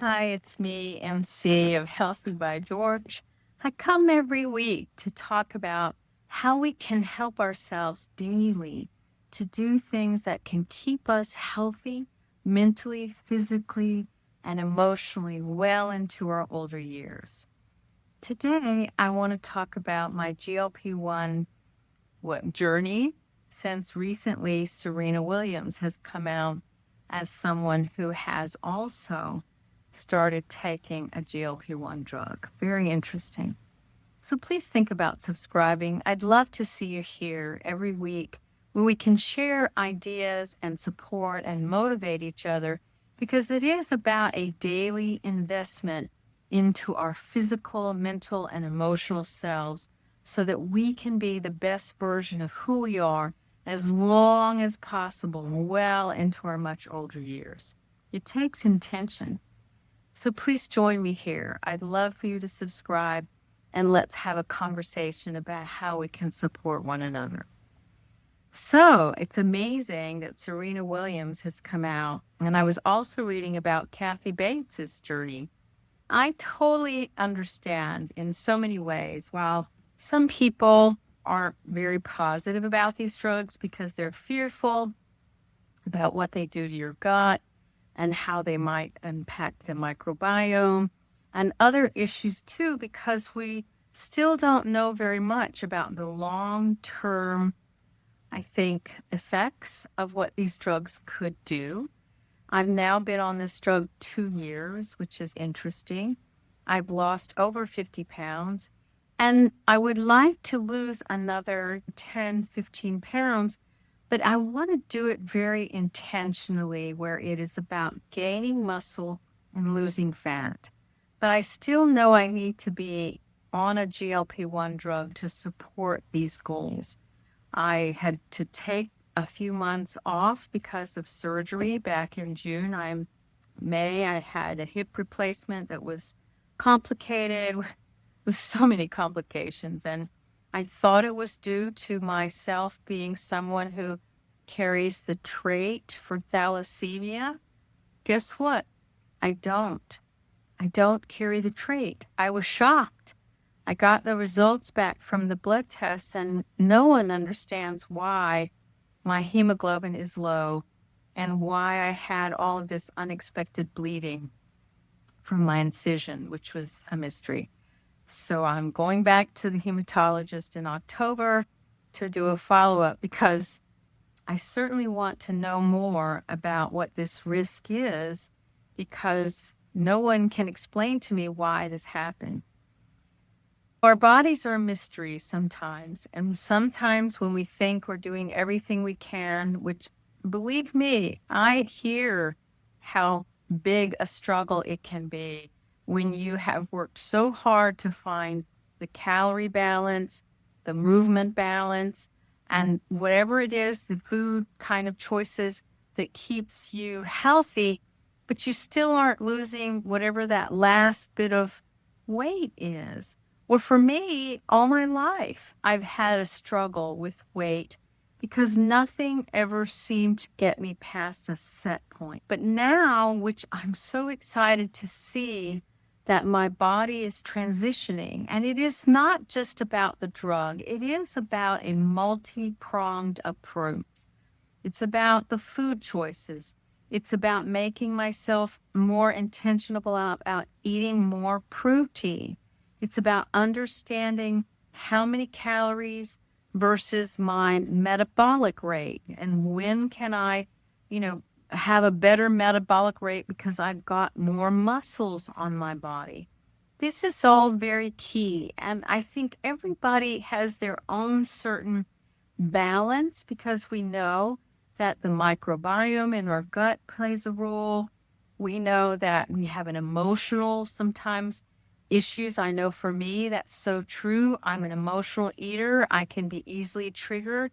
Hi, it's me, MC of Healthy by George. I come every week to talk about how we can help ourselves daily to do things that can keep us healthy mentally, physically, and emotionally well into our older years. Today, I want to talk about my GLP-1 journey since recently Serena Williams has come out as someone who has also started taking a GLP-1 drug. Very interesting. So please think about subscribing. I'd love to see you here every week where we can share ideas and support and motivate each other because it is about a daily investment into our physical, mental, and emotional selves so that we can be the best version of who we are as long as possible, well into our much older years. It takes intention. So please join me here. I'd love for you to subscribe and let's have a conversation about how we can support one another. So it's amazing that Serena Williams has come out. And I was also reading about Kathy Bates's journey. I totally understand in so many ways. While some people aren't very positive about these drugs because they're fearful about what they do to your gut and how they might impact the microbiome and other issues too, because we still don't know very much about the long term, I think, effects of what these drugs could do. I've now been on this drug 2 years, which is interesting. I've lost over 50 pounds, and I would like to lose another 10, 15 pounds, but I want to do it very intentionally, where it is about gaining muscle and losing fat. But I still know I need to be on a GLP-1 drug to support these goals. I had to take a few months off because of surgery back in June. I had a hip replacement that was complicated with so many complications. And I thought it was due to myself being someone who carries the trait for thalassemia. Guess what? I don't. I don't carry the trait. I was shocked. I got the results back from the blood tests, and no one understands why my hemoglobin is low and why I had all of this unexpected bleeding from my incision, which was a mystery. So I'm going back to the hematologist in October to do a follow up because I certainly want to know more about what this risk is because no one can explain to me why this happened. Our bodies are a mystery sometimes. And sometimes when we think we're doing everything we can, which believe me, I hear how big a struggle it can be when you have worked so hard to find the calorie balance, the movement balance, and whatever it is, the food kind of choices that keeps you healthy, but you still aren't losing whatever that last bit of weight is. Well, for me, all my life, I've had a struggle with weight because nothing ever seemed to get me past a set point. But now, which I'm so excited to see that my body is transitioning, and it is not just about the drug, it is about a multi pronged approach. It's about the food choices. It's about making myself more intentional about eating more protein. It's about understanding how many calories versus my metabolic rate and when can I, you know, have a better metabolic rate because I've got more muscles on my body. This is all very key. And I think everybody has their own certain balance because we know that the microbiome in our gut plays a role. We know that we have an emotional sometimes issues. I know for me that's so true. I'm an emotional eater. I can be easily triggered.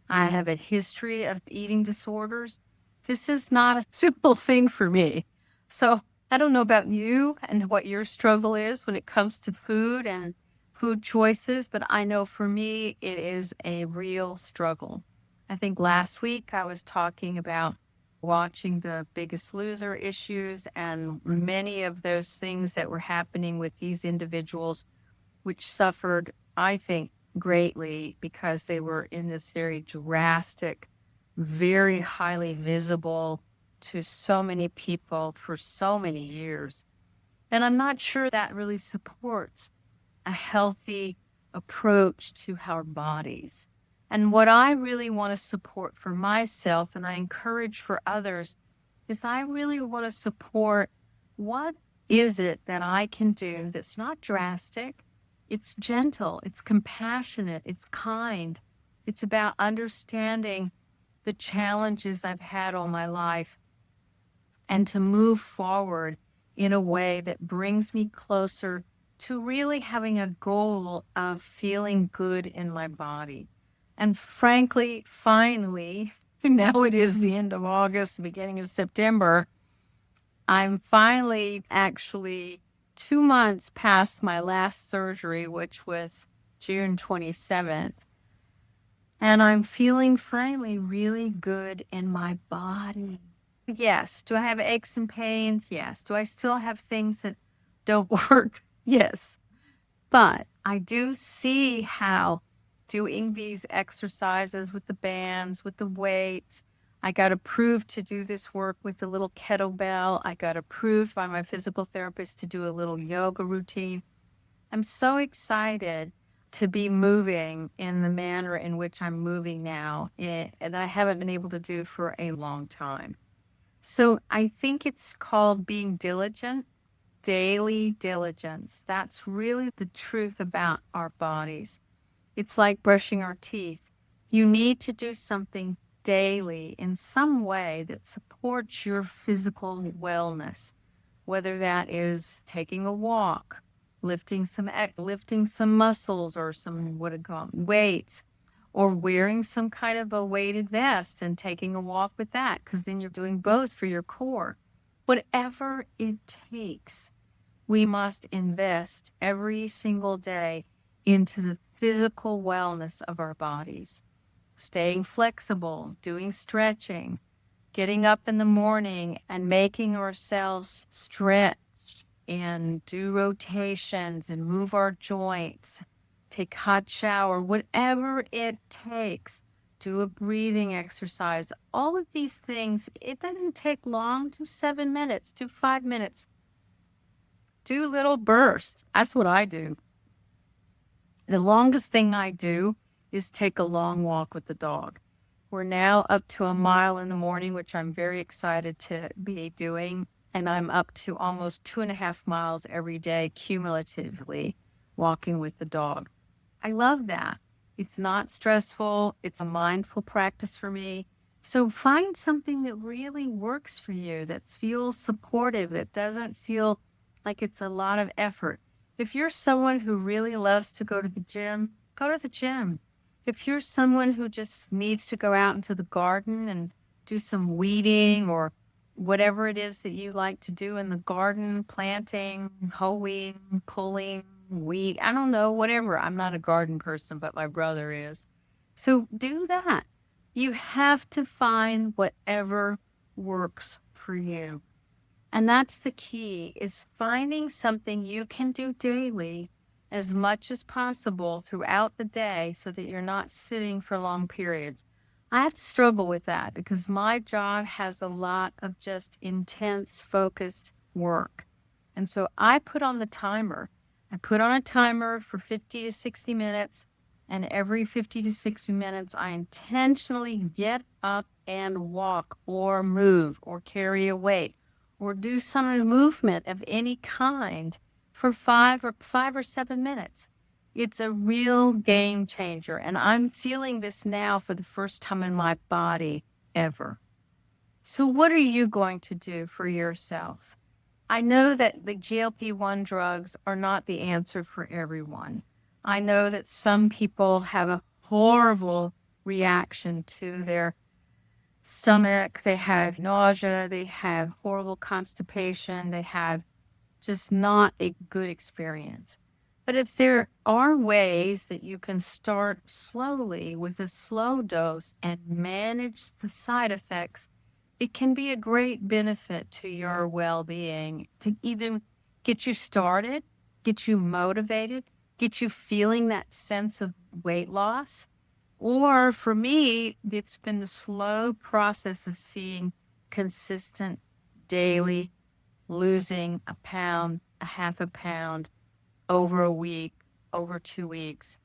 I have a history of eating disorders. This is not a simple thing for me. So I don't know about you and what your struggle is when it comes to food and food choices, but I know for me, it is a real struggle. I think last week I was talking about watching the Biggest Loser issues and many of those things that were happening with these individuals, which suffered, I think, greatly because they were in this very drastic, very highly visible to so many people for so many years. And I'm not sure that really supports a healthy approach to our bodies. And what I really want to support for myself, and I encourage for others, is I really want to support what is it that I can do that's not drastic, it's gentle, it's compassionate, it's kind. It's about understanding the challenges I've had all my life and to move forward in a way that brings me closer to really having a goal of feeling good in my body. And frankly, finally, now it is the end of August, beginning of September, I'm finally actually 2 months past my last surgery, which was June 27th. And I'm feeling finally really good in my body. Yes. Do I have aches and pains? Yes. Do I still have things that don't work? Yes. But I do see how doing these exercises with the bands, with the weights, I got approved to do this work with the little kettlebell. I got approved by my physical therapist to do a little yoga routine. I'm so excited to be moving in the manner in which I'm moving now, and I haven't been able to do for a long time. So I think it's called being diligent, daily diligence. That's really the truth about our bodies. It's like brushing our teeth. You need to do something daily in some way that supports your physical wellness, whether that is taking a walk, lifting some muscles or some what do you call 'em, weights, or wearing some kind of a weighted vest and taking a walk with that, because then you're doing both for your core. Whatever it takes, we must invest every single day into the physical wellness of our bodies, staying flexible, doing stretching, getting up in the morning and making ourselves stretch and do rotations and move our joints, take hot shower, whatever it takes. Do a breathing exercise. All of these things, it doesn't take long. Do 7 minutes, do 5 minutes, do little bursts. That's what I do. The longest thing I do is take a long walk with the dog. We're now up to a mile in the morning, which I'm very excited to be doing. And I'm up to almost 2.5 miles every day cumulatively walking with the dog. I love that. It's not stressful. It's a mindful practice for me. So find something that really works for you, that feels supportive, that doesn't feel like it's a lot of effort. If you're someone who really loves to go to the gym, go to the gym. If you're someone who just needs to go out into the garden and do some weeding or whatever it is that you like to do in the garden, planting, hoeing, pulling, weed, I don't know, whatever. I'm not a garden person, but my brother is. So do that. You have to find whatever works for you. And that's the key, is finding something you can do daily as much as possible throughout the day so that you're not sitting for long periods. I have to struggle with that because my job has a lot of just intense, focused work. And so I put on the timer. I put on a timer for 50 to 60 minutes. And every 50 to 60 minutes, I intentionally get up and walk or move or carry a weight or do some movement of any kind for 5 or 7 minutes. It's a real game changer. And I'm feeling this now for the first time in my body ever. So what are you going to do for yourself? I know that the GLP-1 drugs are not the answer for everyone. I know that some people have a horrible reaction to their stomach. They have nausea. They have horrible constipation. They have just not a good experience. But if there are ways that you can start slowly with a slow dose and manage the side effects, it can be a great benefit to your well-being to either get you started, get you motivated, get you feeling that sense of weight loss. Or for me, it's been the slow process of seeing consistent daily losing a pound, a half a pound over a week, over 2 weeks.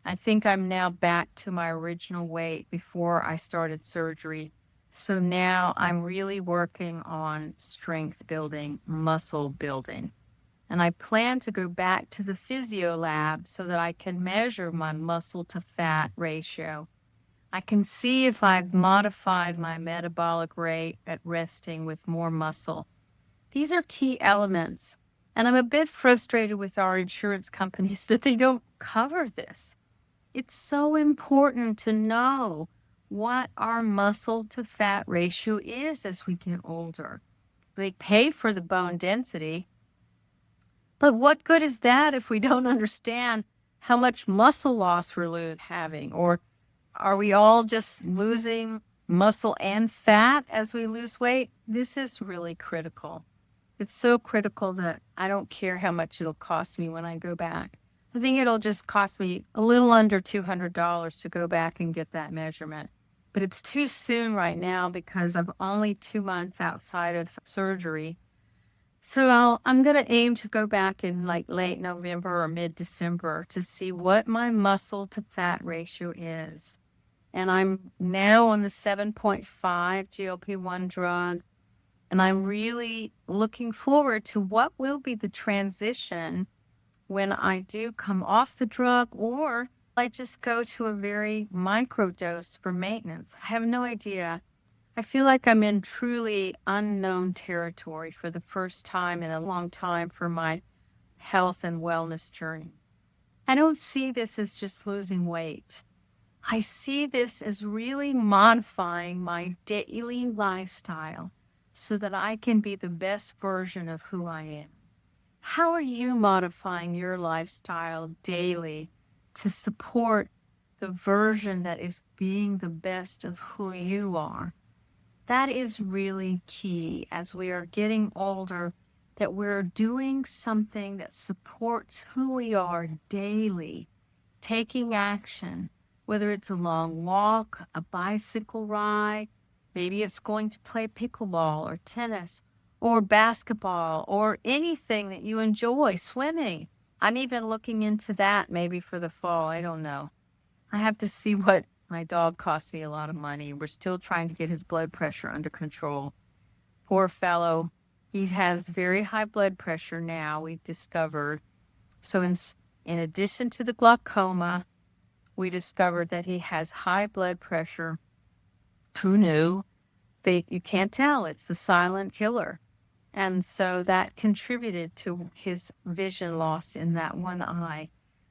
I think I'm now back to my original weight before I started surgery. So now I'm really working on strength building, muscle building. And I plan to go back to the physio lab so that I can measure my muscle to fat ratio. I can see if I've modified my metabolic rate at resting with more muscle. These are key elements. And I'm a bit frustrated with our insurance companies that they don't cover this. It's so important to know what our muscle to fat ratio is as we get older. They pay for the bone density, but what good is that if we don't understand how much muscle loss we're having? Or are we all just losing muscle and fat as we lose weight? This is really critical. It's so critical that I don't care how much it'll cost me when I go back. I think it'll just cost me a little under $200 to go back and get that measurement. But it's too soon right now because I'm only 2 months outside of surgery. So I'm going to aim to go back in like late November or mid-December to see what my muscle to fat ratio is. And I'm now on the 7.5 GLP-1 drug. And I'm really looking forward to what will be the transition when I do come off the drug, or I just go to a very micro dose for maintenance. I have no idea. I feel like I'm in truly unknown territory for the first time in a long time for my health and wellness journey. I don't see this as just losing weight. I see this as really modifying my daily lifestyle so that I can be the best version of who I am. How are you modifying your lifestyle daily to support the version that is being the best of who you are? That is really key as we are getting older, that we're doing something that supports who we are daily, taking action, whether it's a long walk, a bicycle ride, maybe it's going to play pickleball or tennis or basketball or anything that you enjoy, swimming. I'm even looking into that maybe for the fall. I don't know. I have to see what my dog cost me a lot of money. We're still trying to get his blood pressure under control. Poor fellow. He has very high blood pressure now, we've discovered. So in addition to the glaucoma, we discovered that he has high blood pressure. Who knew? You can't tell. It's the silent killer. And so that contributed to his vision loss in that one eye.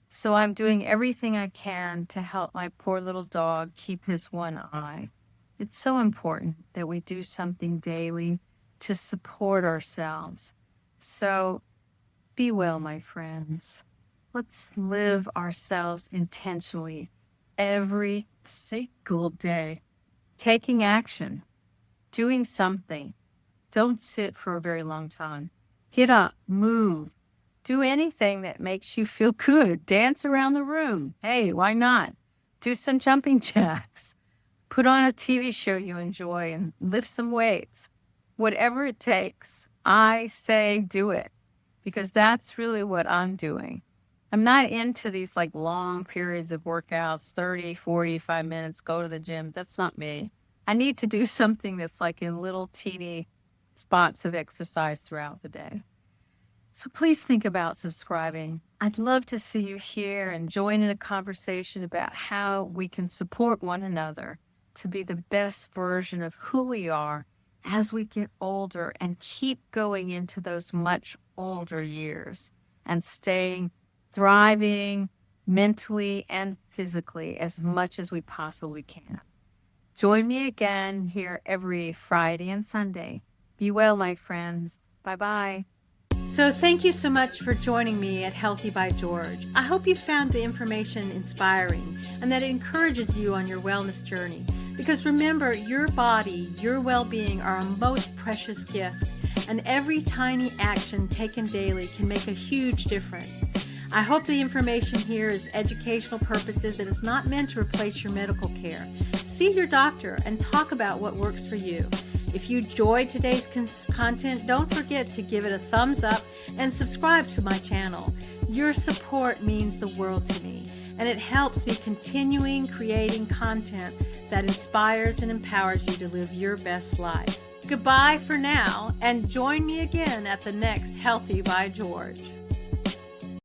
So I'm doing everything I can to help my poor little dog keep his one eye. It's so important that we do something daily to support ourselves. So be well, my friends. Let's live ourselves intentionally every single day, taking action, doing something. Don't sit for a very long time. Get up, move, do anything that makes you feel good. Dance around the room. Hey, why not? Do some jumping jacks. Put on a TV show you enjoy and lift some weights. Whatever it takes, I say do it, because that's really what I'm doing. I'm not into these like long periods of workouts, 30, 45 minutes, go to the gym. That's not me. I need to do something that's like in little teeny spots of exercise throughout the day. So please think about subscribing. I'd love to see you here and join in a conversation about how we can support one another to be the best version of who we are as we get older and keep going into those much older years and staying thriving mentally and physically as much as we possibly can. Join me again here every Friday and Sunday. Be well, my friends. Bye-bye. So thank you so much for joining me at Healthy by George. I hope you found the information inspiring and that it encourages you on your wellness journey. Because remember, your body, your well-being are a most precious gift, and every tiny action taken daily can make a huge difference. I hope the information here is educational purposes and is not meant to replace your medical care. See your doctor and talk about what works for you. If you enjoyed today's content, don't forget to give it a thumbs up and subscribe to my channel. Your support means the world to me, and it helps me continuing creating content that inspires and empowers you to live your best life. Goodbye for now, and join me again at the next Healthy by George.